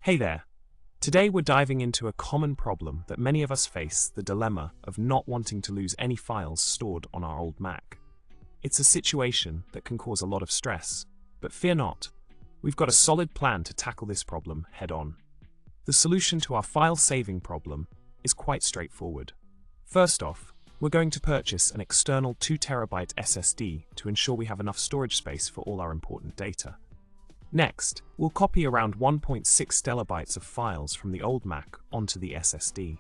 Hey there! Today we're diving into a common problem that many of us face, the dilemma of not wanting to lose any files stored on our old Mac. It's a situation that can cause a lot of stress, but fear not, we've got a solid plan to tackle this problem head-on. The solution to our file-saving problem is quite straightforward. First off, we're going to purchase an external 2TB SSD to ensure we have enough storage space for all our important data. Next, we'll copy around 1.6 TB of files from the old Mac onto the SSD.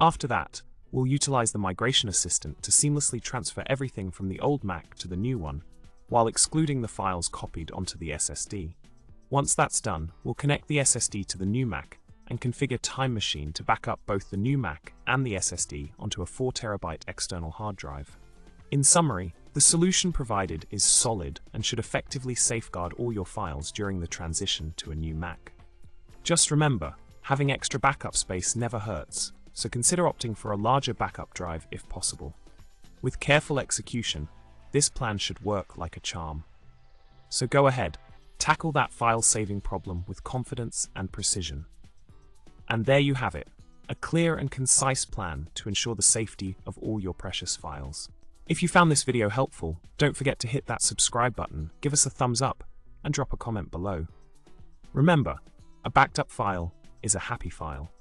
After that, we'll utilize the Migration Assistant to seamlessly transfer everything from the old Mac to the new one, while excluding the files copied onto the SSD. Once that's done, we'll connect the SSD to the new Mac and configure Time Machine to back up both the new Mac and the SSD onto a 4TB external hard drive. In summary, the solution provided is solid and should effectively safeguard all your files during the transition to a new Mac. Just remember, having extra backup space never hurts, so consider opting for a larger backup drive if possible. With careful execution, this plan should work like a charm. So go ahead, tackle that file-saving problem with confidence and precision. And there you have it, a clear and concise plan to ensure the safety of all your precious files. If you found this video helpful, don't forget to hit that subscribe button, give us a thumbs up, and drop a comment below. Remember, a backed up file is a happy file.